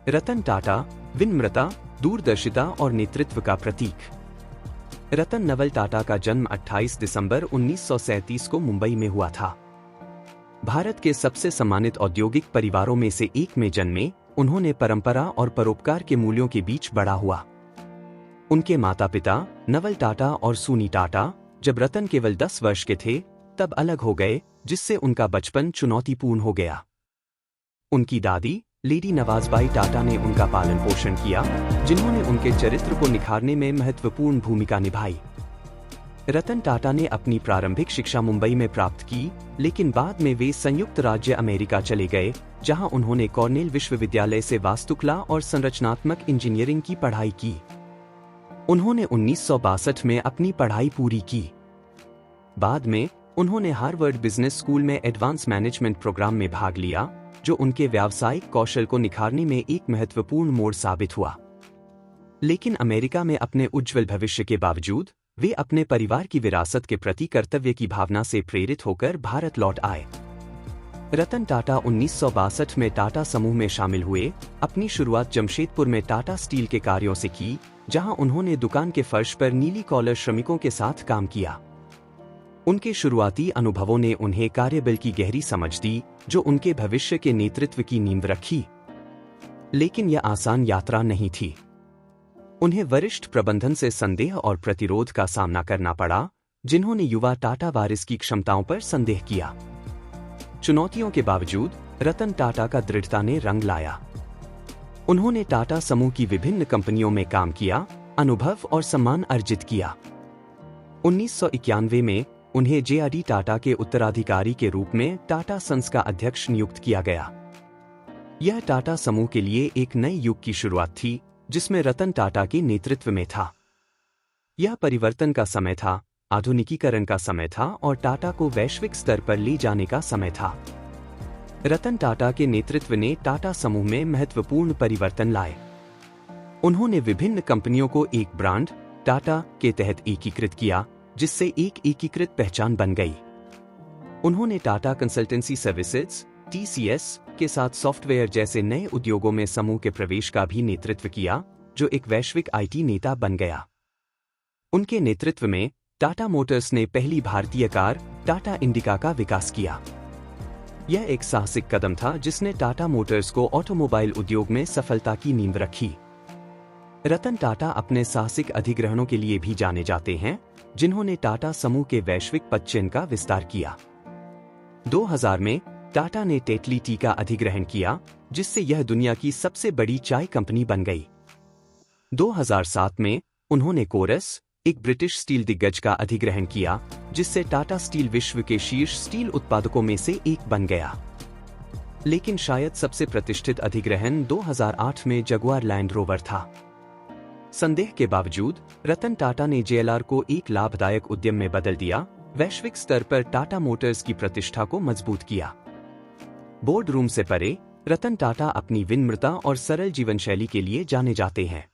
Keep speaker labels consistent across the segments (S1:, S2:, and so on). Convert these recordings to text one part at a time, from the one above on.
S1: रतन टाटा विनम्रता, दूरदर्शिता और नेतृत्व का प्रतीक। रतन नवल टाटा का जन्म 28 दिसंबर 1937 को मुंबई में हुआ था। भारत के सबसे सम्मानित औद्योगिक परिवारों में से एक में जन्मे, उन्होंने परंपरा और परोपकार के मूल्यों के बीच बड़ा हुआ। उनके माता पिता नवल टाटा और सूनी टाटा जब रतन केवल 10 वर्ष के थे तब अलग हो गए, जिससे उनका बचपन चुनौतीपूर्ण हो गया। उनकी दादी लेडी नवाजबाई टाटा ने उनका पालन पोषण किया, जिन्होंने उनके चरित्र को निखारने में महत्वपूर्ण भूमिका निभाई। रतन टाटा ने अपनी प्रारंभिक शिक्षा मुंबई में प्राप्त की, लेकिन बाद में वे संयुक्त राज्य अमेरिका चले गए, जहां उन्होंने कॉर्नेल विश्वविद्यालय से वास्तुकला और संरचनात्मक इंजीनियरिंग की पढ़ाई की। उन्होंने 1962 में अपनी पढ़ाई पूरी की। बाद में उन्होंने हार्वर्ड बिजनेस स्कूल में एडवांस मैनेजमेंट प्रोग्राम में भाग लिया, जो उनके व्यावसायिक कौशल को निखारने में एक महत्वपूर्ण मोड़ साबित हुआ। लेकिन अमेरिका में अपने उज्जवल भविष्य के बावजूद वे अपने परिवार की विरासत के प्रति कर्तव्य की भावना से प्रेरित होकर भारत लौट आए। रतन टाटा 1962 में टाटा समूह में शामिल हुए। अपनी शुरुआत जमशेदपुर में टाटा स्टील के कार्यों से की, जहां उन्होंने दुकान के फर्श पर नीली कॉलर श्रमिकों के साथ काम किया। उनके शुरुआती अनुभवों ने उन्हें कार्यबल की गहरी समझ दी, जो उनके भविष्य के नेतृत्व की नींव रखी। लेकिन यह आसान यात्रा नहीं थी। उन्हें वरिष्ठ प्रबंधन से संदेह और प्रतिरोध का सामना करना पड़ा, जिन्होंने युवा टाटा वारिस की क्षमताओं पर संदेह किया। चुनौतियों के बावजूद रतन टाटा का दृढ़ता ने रंग लाया। उन्होंने टाटा समूह की विभिन्न कंपनियों में काम किया, अनुभव और सम्मान अर्जित किया। 1991 में उन्हें जे.आर.डी. टाटा के उत्तराधिकारी के रूप में टाटा सन्स का अध्यक्ष नियुक्त किया गया। यह टाटा समूह के लिए एक नए युग की शुरुआत थी, जिसमें रतन टाटा के नेतृत्व में था। यह परिवर्तन का समय था, आधुनिकीकरण का समय था और टाटा को वैश्विक स्तर पर ले जाने का समय था। रतन टाटा के नेतृत्व ने टाटा समूह में महत्वपूर्ण परिवर्तन लाए। उन्होंने विभिन्न कंपनियों को एक ब्रांड टाटा के तहत एकीकृत किया, जिससे एक एकीकृत पहचान बन गई। उन्होंने टाटा कंसल्टेंसी सर्विसेज (TCS) के साथ सॉफ्टवेयर जैसे नए उद्योगों में समूह के प्रवेश का भी नेतृत्व किया, जो एक वैश्विक IT नेता बन गया। उनके नेतृत्व में टाटा मोटर्स ने पहली भारतीय कार टाटा इंडिका का विकास किया। यह एक साहसिक कदम था, जिसने टाटा मोटर्स को ऑटोमोबाइल उद्योग में सफलता की नींव रखी। रतन टाटा अपने साहसिक अधिग्रहणों के लिए भी जाने जाते हैं, जिन्होंने टाटा समूह के वैश्विक पदचिह्न का विस्तार किया। 2000 में टाटा ने टेटली टी का अधिग्रहण किया, जिससे यह दुनिया की सबसे बड़ी चाय कंपनी बन गई। 2007 में उन्होंने कोरस, एक ब्रिटिश स्टील दिग्गज का अधिग्रहण किया, जिससे टाटा स्टील विश्व के शीर्ष स्टील उत्पादकों में से एक बन गया। लेकिन शायद सबसे प्रतिष्ठित अधिग्रहण 2008 में जगुआर लैंड रोवर था। संदेह के बावजूद रतन टाटा ने JLR को एक लाभदायक उद्यम में बदल दिया, वैश्विक स्तर पर टाटा मोटर्स की प्रतिष्ठा को मजबूत किया। बोर्ड रूम से परे रतन टाटा अपनी विनम्रता और सरल जीवनशैली के लिए जाने जाते हैं।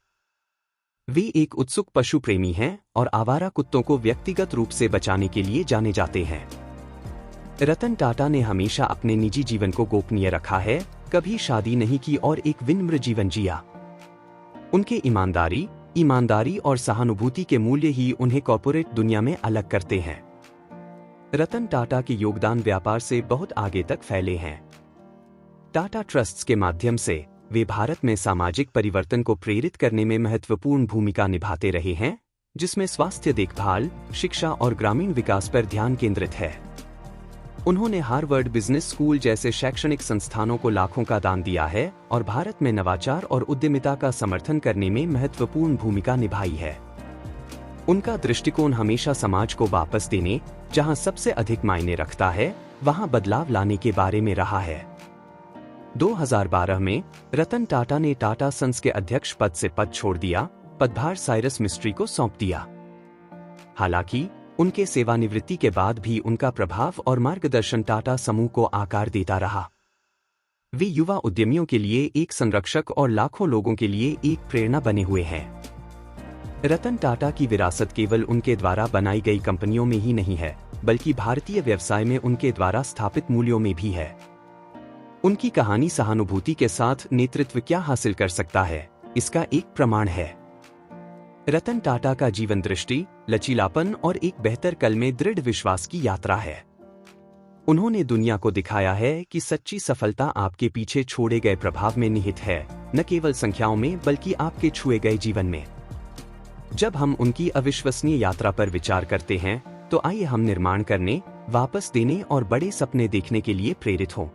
S1: वे एक उत्सुक पशु प्रेमी हैं और आवारा कुत्तों को व्यक्तिगत रूप से बचाने के लिए जाने जाते हैं। रतन टाटा ने हमेशा अपने निजी जीवन को गोपनीय रखा है, कभी शादी नहीं की और एक विनम्र जीवन जिया। उनके ईमानदारी और सहानुभूति के मूल्य ही उन्हें कॉर्पोरेट दुनिया में अलग करते हैं। रतन टाटा के योगदान व्यापार से बहुत आगे तक फैले हैं। टाटा ट्रस्ट्स के माध्यम से वे भारत में सामाजिक परिवर्तन को प्रेरित करने में महत्वपूर्ण भूमिका निभाते रहे हैं, जिसमें स्वास्थ्य देखभाल, शिक्षा और ग्रामीण विकास पर ध्यान केंद्रित है। उन्होंने हार्वर्ड बिजनेस स्कूल जैसे शैक्षणिक संस्थानों को लाखों का दान दिया है और भारत में नवाचार और उद्यमिता का समर्थन करने में महत्वपूर्ण भूमिका निभाई है। उनका दृष्टिकोण हमेशा समाज को वापस देने, जहां सबसे अधिक मायने रखता है, वहां बदलाव लाने के बारे में रहा है। 2012 में रतन टाटा ने टाटा सन्स के अध्यक्ष पद से पद छोड़ दिया, पदभार साइरस मिस्ट्री को सौंप दिया। हालांकि उनके सेवानिवृत्ति के बाद भी उनका प्रभाव और मार्गदर्शन टाटा समूह को आकार देता रहा। वे युवा उद्यमियों के लिए एक संरक्षक और लाखों लोगों के लिए एक प्रेरणा बने हुए हैं। रतन टाटा की विरासत केवल उनके द्वारा बनाई गई कंपनियों में ही नहीं है, बल्कि भारतीय व्यवसाय में उनके द्वारा स्थापित मूल्यों में भी है। उनकी कहानी सहानुभूति के साथ नेतृत्व क्या हासिल कर सकता है, इसका एक प्रमाण है। रतन टाटा का जीवन दृष्टि, लचीलापन और एक बेहतर कल में दृढ़ विश्वास की यात्रा है। उन्होंने दुनिया को दिखाया है कि सच्ची सफलता आपके पीछे छोड़े गए प्रभाव में निहित है, न केवल संख्याओं में बल्कि आपके छुए गए जीवन में। जब हम उनकी अविश्वसनीय यात्रा पर विचार करते हैं, तो आइए हम निर्माण करने, वापस देने और बड़े सपने देखने के लिए प्रेरित हों।